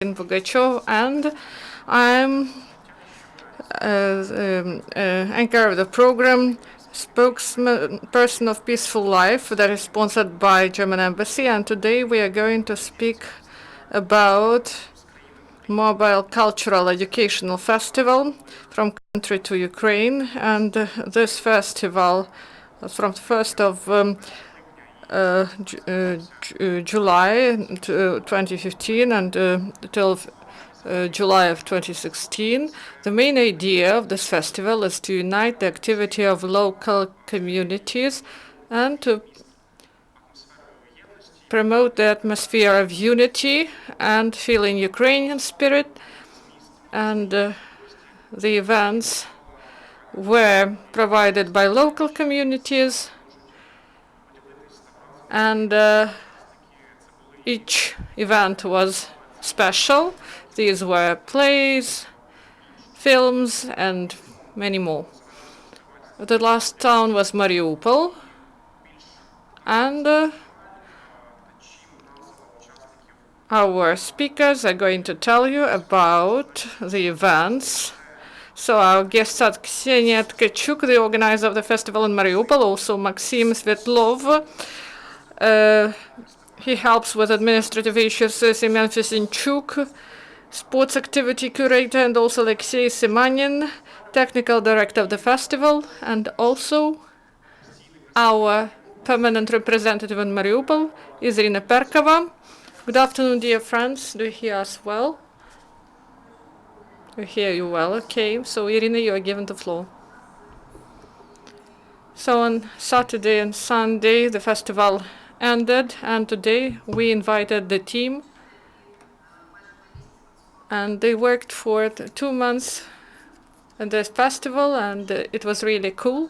Tkachuk, and I'm anchor of the program, Spokesperson of Peaceful Life, that is sponsored by German Embassy. And today we are going to speak about Mobile Cultural Educational Festival from country to Ukraine. And this festival from the 1st of July 2015 and till July of 2016. The main idea of this festival is to unite the activity of local communities and to promote the atmosphere of unity and feeling Ukrainian spirit. And the events were provided by local communities, and each event was special. These were plays, films, and many more. The last town was Mariupol, and our speakers are going to tell you about the events. So our guests are Ksenia Tkachuk, the organizer of the festival in Mariupol, also Maxim Svetlov. He helps with administrative issues, Semyon Fesenchuk, sports activity curator, and also Alexei Semanin, technical director of the festival, and also our permanent representative in Mariupol, Iryna Perkova. Good afternoon, dear friends. Do you hear us well? We hear you well. Okay, so Iryna, you are given the floor. So on Saturday and Sunday, the festival ended, and today we invited the team, and they worked for 2 months in this festival, and it was really cool.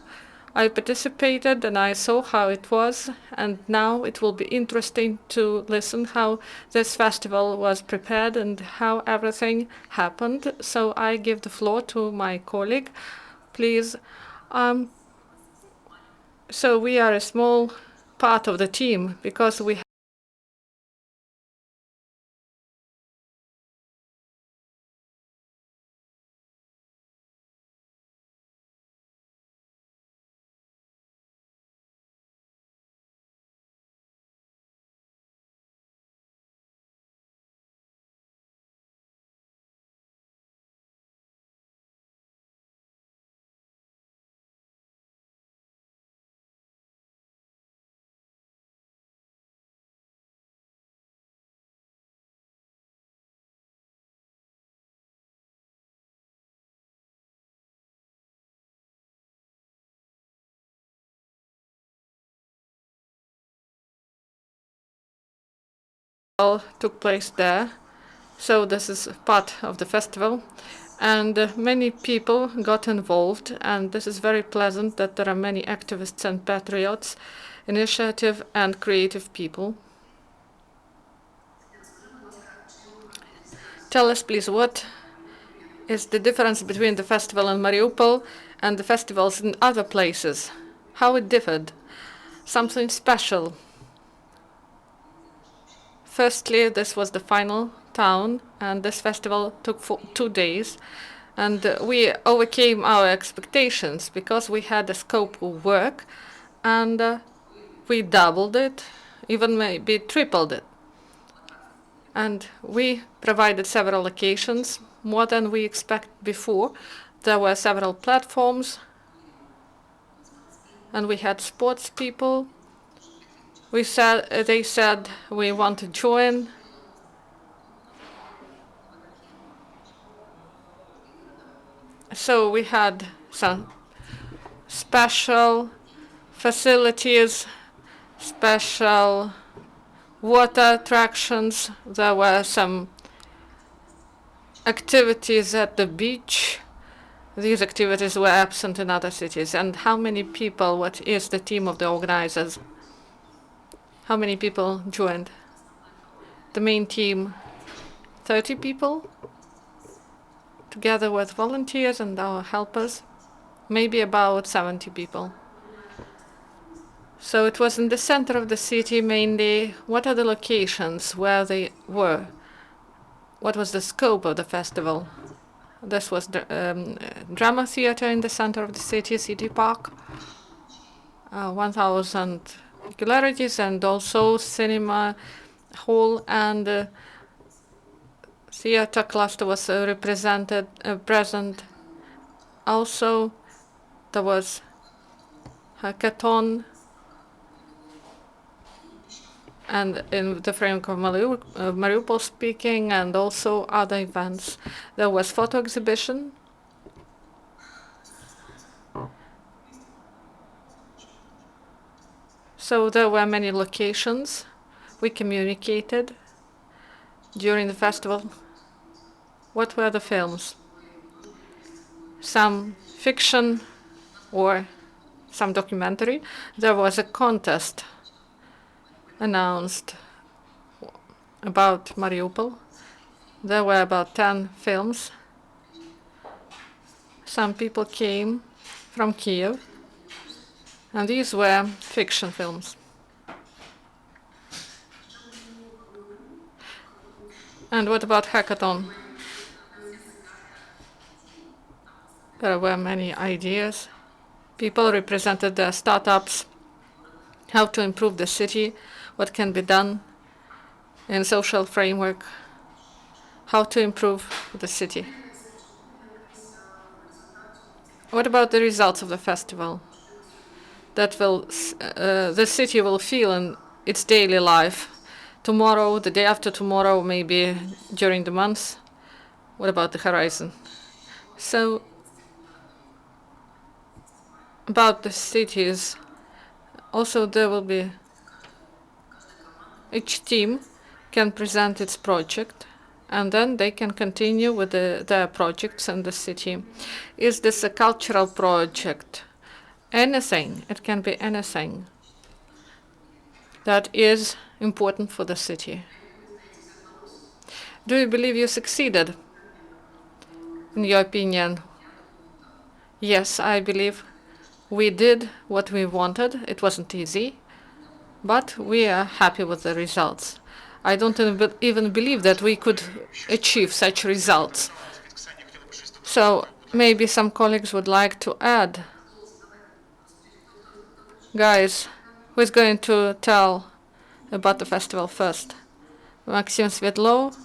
I participated and I saw how it was, and now it will be interesting to listen how this festival was prepared and how everything happened. So I give the floor to my colleague, please. So we are a small part of the team because we all took place there. So this is part of the festival, and many people got involved, and this is very pleasant that there are many activists and patriots, initiative and creative people. Tell us, please, what is the difference between the festival in Mariupol and the festivals in other places? How it differed? Something special. Firstly, this was the final town, and this festival took 2 days, and we overcame our expectations because we had a scope of work, and we doubled it, even maybe tripled it. And we provided several locations, more than we expected before. There were several platforms, and we had sports people. They said we want to join. So we had some special facilities, special water attractions. There were some activities at the beach. These activities were absent in other cities. And how many people, what is the team of the organizers? How many people joined? The main team, 30 people, together with volunteers and our helpers, maybe about 70 people. So it was in the center of the city mainly. What are the locations where they were? what was the scope of the festival? This was the drama theater in the center of the city park, 1,000 regularities, and also cinema hall and theater cluster was present. Also, there was hackathon, and in the framework of Mariupol speaking, and also other events. There was photo exhibition. So there were many locations. We communicated during the festival. What were the films? Some fiction or some documentary. There was a contest announced about Mariupol. There were about 10 films. Some people came from Kiev, and these were fiction films. And what about hackathon? There were many ideas. People represented their startups, how to improve the city, what can be done in social framework, how to improve the city. What about the results of the festival? That will the city will feel in its daily life. Tomorrow, the day after tomorrow, maybe during the month. What about the horizon? So, about the cities, also there will be, each team can present its project, and then they can continue with their projects in the city. Is this a cultural project? Anything, it can be anything that is important for the city. Do you believe you succeeded? In your opinion? Yes, I believe we did what we wanted. It wasn't easy, but we are happy with the results. I don't even believe that we could achieve such results. So maybe some colleagues would like to add. Guys, who is going to tell about the festival first? Maxim Svetlo,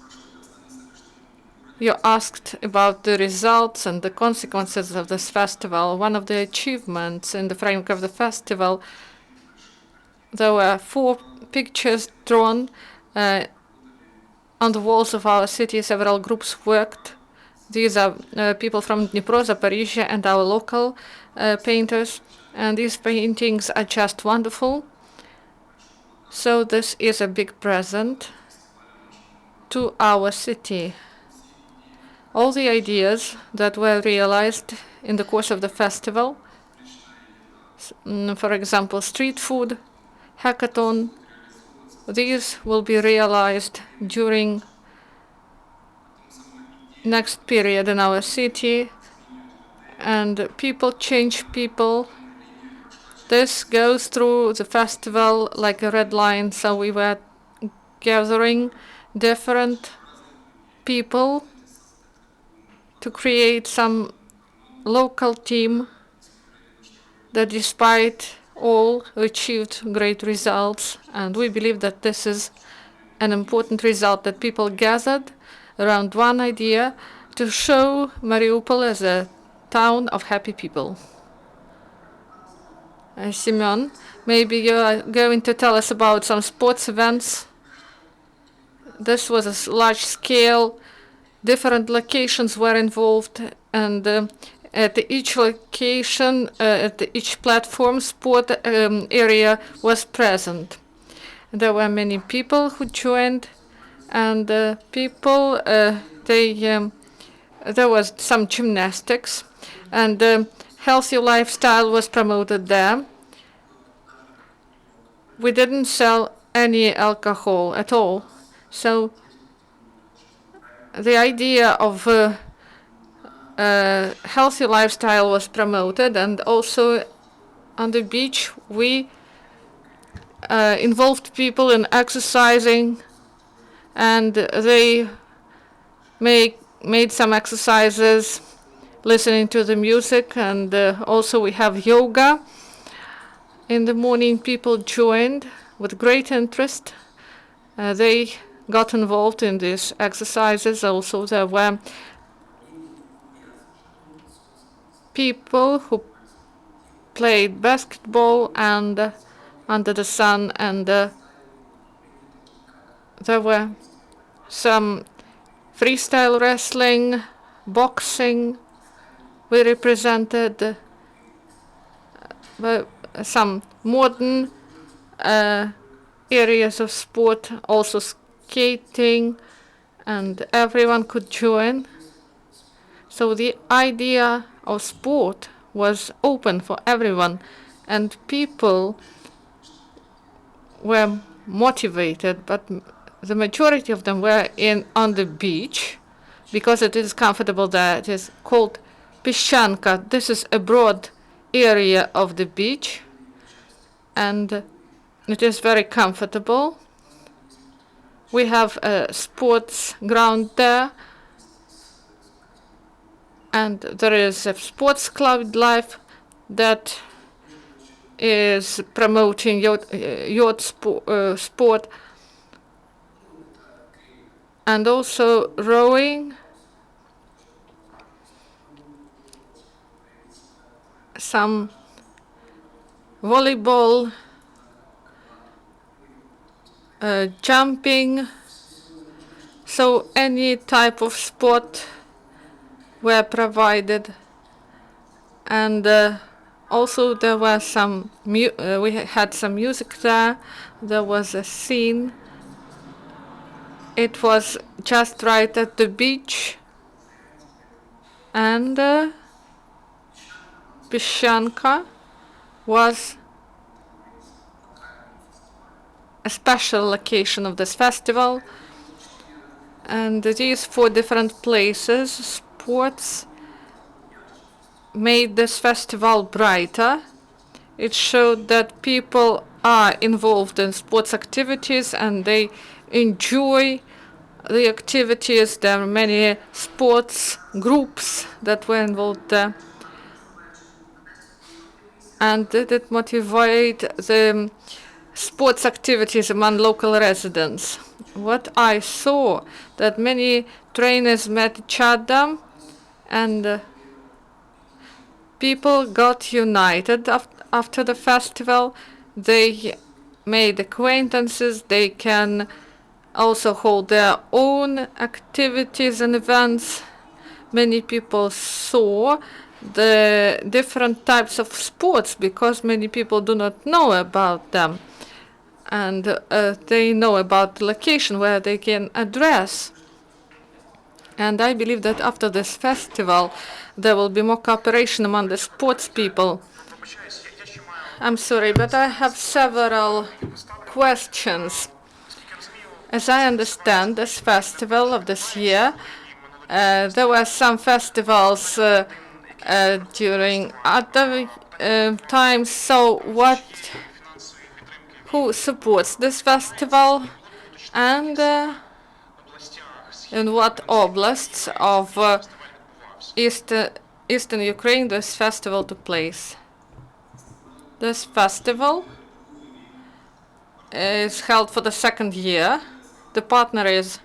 you asked about the results and the consequences of this festival. One of the achievements in the framework of the festival, there were 4 pictures drawn on the walls of our city. Several groups worked. These are people from Dnipro, Zaporizhia, and our local painters. And these paintings are just wonderful. So this is a big present to our city. All the ideas that were realized in the course of the festival, for example, street food, hackathon, these will be realized during next period in our city, and people change people. This goes through the festival like a red line, so we were gathering different people to create some local team that despite all achieved great results, and we believe that this is an important result, that people gathered around one idea to show Mariupol as a town of happy people. Semyon, maybe you are going to tell us about some sports events. This was a large scale, different locations were involved, and at each location, at each platform, sport area was present. There were many people who joined, and people, there was some gymnastics, and healthy lifestyle was promoted there. We didn't sell any alcohol at all, so the idea of healthy lifestyle was promoted, and also on the beach we involved people in exercising, and they made some exercises, listening to the music, and also we have yoga. In the morning, people joined with great interest. They got involved in these exercises. Also, there were people who played basketball and under the sun, and there were some freestyle wrestling, boxing. We represented some modern areas of sport, also skating, and everyone could join. So the idea of sport was open for everyone, and people were motivated, but the majority of them were on the beach because it is comfortable there. It is called Pесчанка. This is a broad area of the beach, and it is very comfortable. We have a sports ground there, and there is a sports club life that is promoting yacht sport, and also rowing, some volleyball, jumping. So any type of sport were provided, and also there was some we had some music there. There was a scene. It was just right at the beach, and Pесчанка was a special location of this festival. And these 4 different places, sports, made this festival brighter. It showed that people are involved in sports activities and they enjoy the activities. There are many sports groups that were involved there. And it motivated the sports activities among local residents. What I saw, that many trainers met each other, and people got united after the festival. They made acquaintances. They can also hold their own activities and events. Many people saw the different types of sports because many people do not know about them. And they know about the location where they can address. And I believe that after this festival, there will be more cooperation among the sports people. I'm sorry, but I have several questions. As I understand this festival of this year, there were some festivals during other times. So who supports this festival, and in what oblasts of eastern Ukraine this festival took place? This festival is held for the 2nd year. The partner is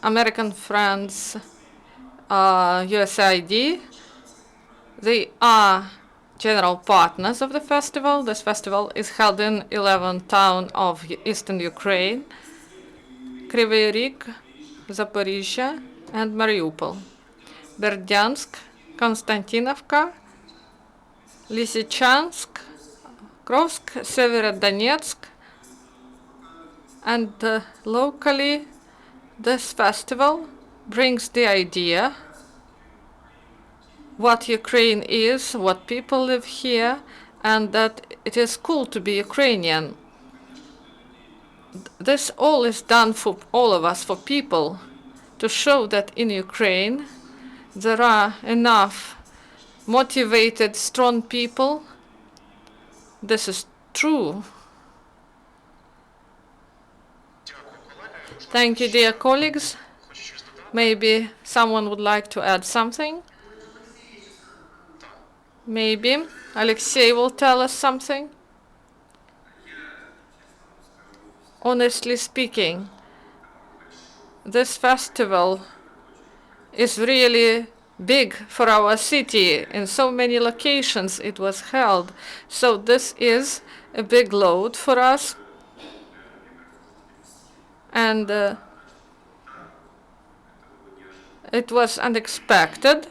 American friends, USAID. They are general partners of the festival. This festival is held in 11 towns of eastern Ukraine: Kryvyi Rih, Zaporizhia, and Mariupol, Berdyansk, Konstantinovka, Lysychansk, Krovsk, Severodonetsk, and locally this festival brings the idea what Ukraine is, what people live here, and that it is cool to be Ukrainian. This all is done for all of us, for people, to show that in Ukraine there are enough motivated, strong people. This is true. Thank you, dear colleagues. Maybe someone would like to add something? Maybe Alexei will tell us something? Honestly speaking, this festival is really big for our city. In so many locations it was held. So this is a big load for us. And it was unexpected.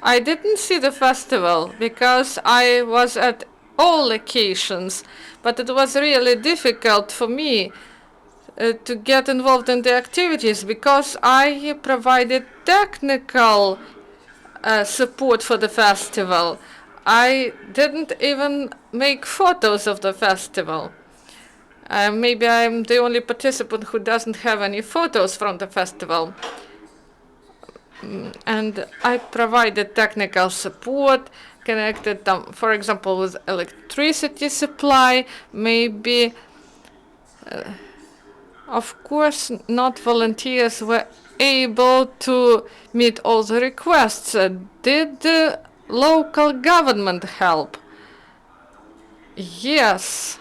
I didn't see the festival because I was at all locations, but it was really difficult for me to get involved in the activities because I provided technical support for the festival. I didn't even make photos of the festival. Maybe I'm the only participant who doesn't have any photos from the festival. And I provided technical support connected, for example, with electricity supply, maybe. Of course, not volunteers were able to meet all the requests. Did the local government help? Yes.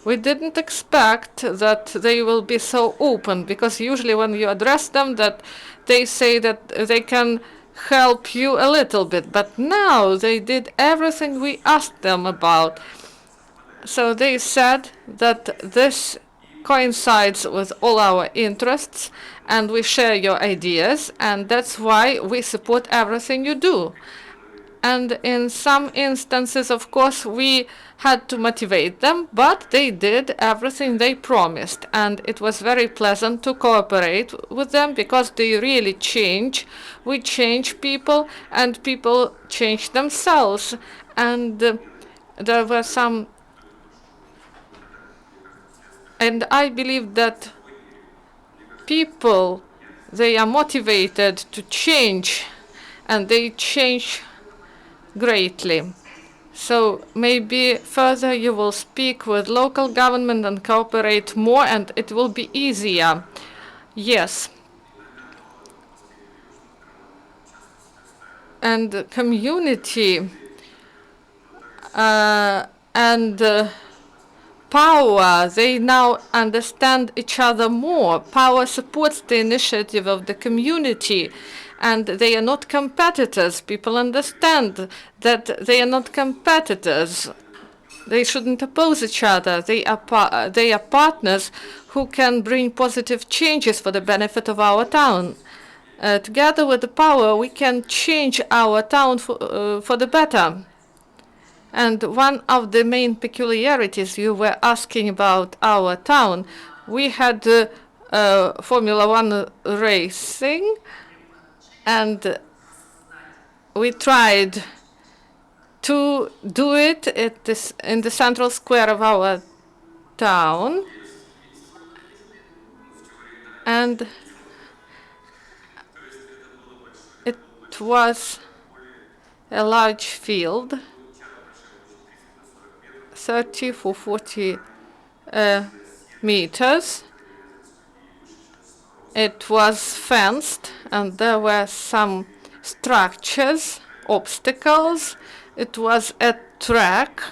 We didn't expect that they will be so open, because usually when you address them, that they say that they can help you a little bit. But now they did everything we asked them about. So they said that this coincides with all our interests and we share your ideas, and that's why we support everything you do. And in some instances, of course, we had to motivate them, but they did everything they promised. And it was very pleasant to cooperate with them because they really change. We change people and people change themselves. And there were some. And I believe that people, they are motivated to change, and they change greatly. So maybe further you will speak with local government and cooperate more, and it will be easier. Yes. And community and power, they now understand each other more. Power supports the initiative of the community, and they are not competitors. People understand that they are not competitors. They shouldn't oppose each other. They are partners who can bring positive changes for the benefit of our town. Together with the power, we can change our town for the better. And one of the main peculiarities, you were asking about our town, we had Formula One racing, and we tried to do it in the central square of our town. And it was a large field, 30 for 40 meters. It was fenced, and there were some structures, obstacles. It was a track,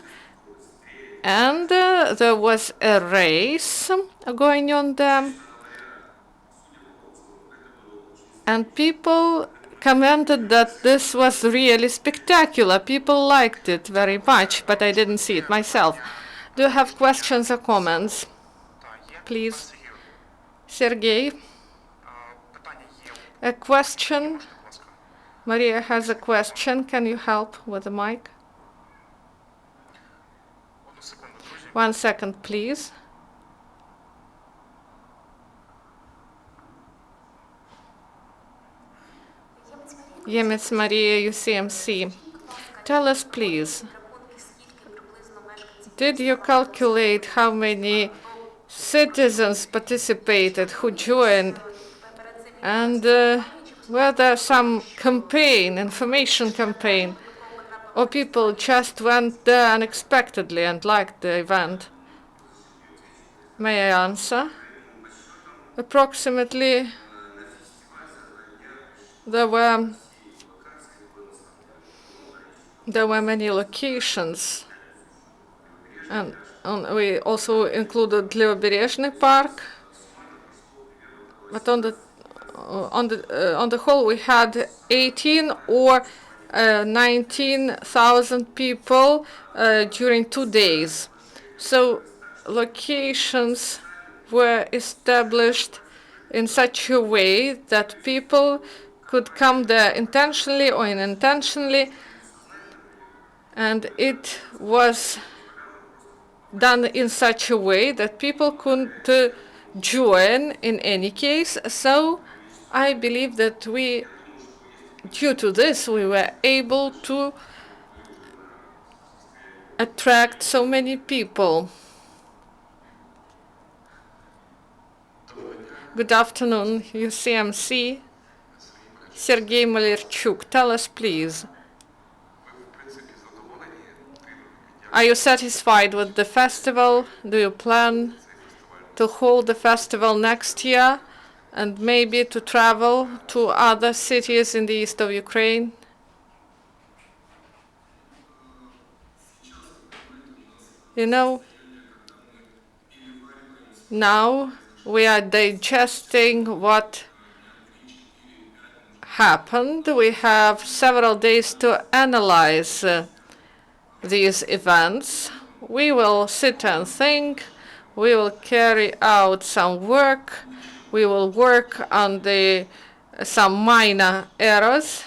and there was a race going on there. And people commented that this was really spectacular. People liked it very much, but I didn't see it myself. Do you have questions or comments? Please. Sergey. A question? Maria has a question. Can you help with the mic? 1 second, please. Yemets Maria, UCMC. Tell us, please, did you calculate how many citizens participated, who joined, and were there some campaign, information campaign, or people just went there unexpectedly and liked the event? May I answer? Approximately, there were many locations, and we also included Levoberezhny Park. But on the whole, we had 18 or 19,000 people during 2 days. So locations were established in such a way that people could come there intentionally or unintentionally, and it was done in such a way that people could join in any case. So I believe that due to this, we were able to attract so many people. Good afternoon, UCMC. Sergei Malerchuk, tell us please. Are you satisfied with the festival? Do you plan to hold the festival next year and maybe to travel to other cities in the east of Ukraine? You know, now we are digesting what happened. We have several days to analyze these events. We will sit and think. We will carry out some work. We will work on some minor errors.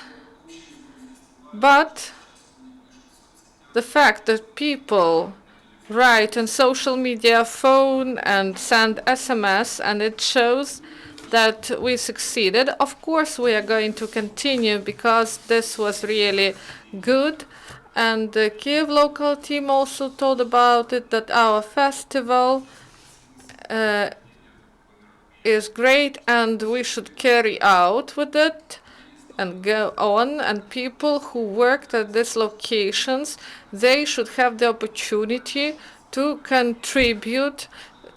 But the fact that people write on social media, phone, and send SMS, and it shows that we succeeded. Of course, we are going to continue because this was really good. And the Kiev local team also told about it, that our festival is great and we should carry out with it and go on. And people who worked at these locations, they should have the opportunity to contribute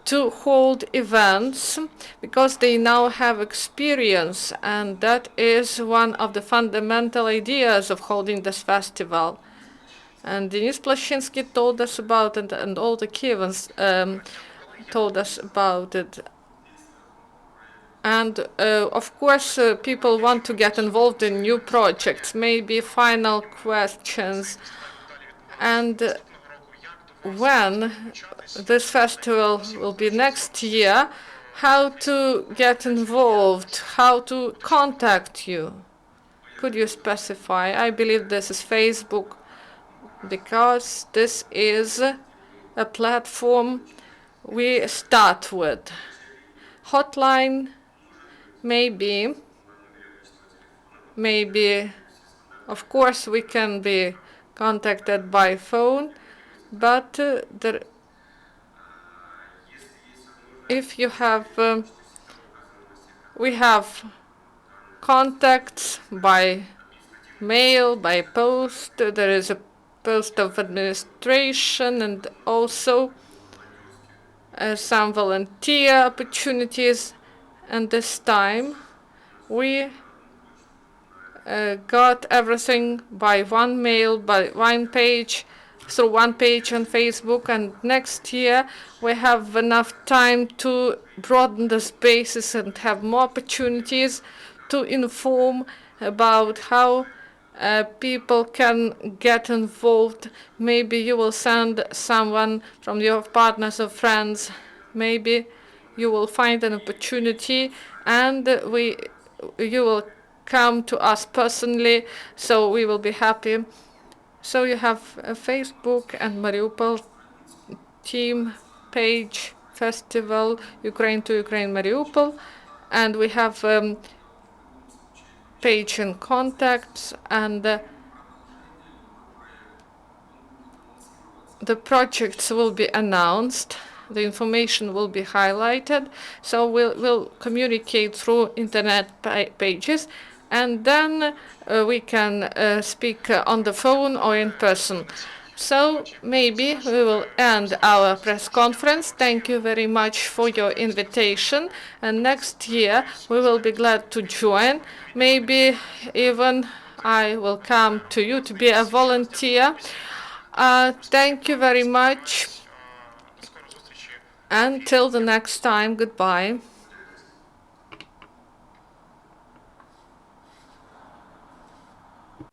to hold events because they now have experience, and that is one of the fundamental ideas of holding this festival. And Denis Plashinsky told us about it, and all the Kievans told us about it. And of course, people want to get involved in new projects. Maybe final questions. And when this festival will be next year, how to get involved, how to contact you? Could you specify? I believe this is Facebook, because this is a platform we start with. Hotline, maybe, of course, we can be contacted by phone, but if you have, we have contacts by mail, by post. There is a post of administration, and also some volunteer opportunities. And this time we got everything by one mail, by one page, through one page on Facebook. And next year we have enough time to broaden the spaces and have more opportunities to inform about how people can get involved. Maybe you will send someone from your partners or friends. Maybe you will find an opportunity, and you will come to us personally, so we will be happy. So you have a Facebook and Mariupol team page, festival, Ukraine to Ukraine Mariupol, and we have page and contacts, and the projects will be announced, the information will be highlighted, so we'll communicate through internet pages, and then we can speak on the phone or in person. So maybe we will end our press conference. Thank you very much for your invitation. And next year we will be glad to join. Maybe even I will come to you to be a volunteer. Thank you very much. Until the next time, goodbye.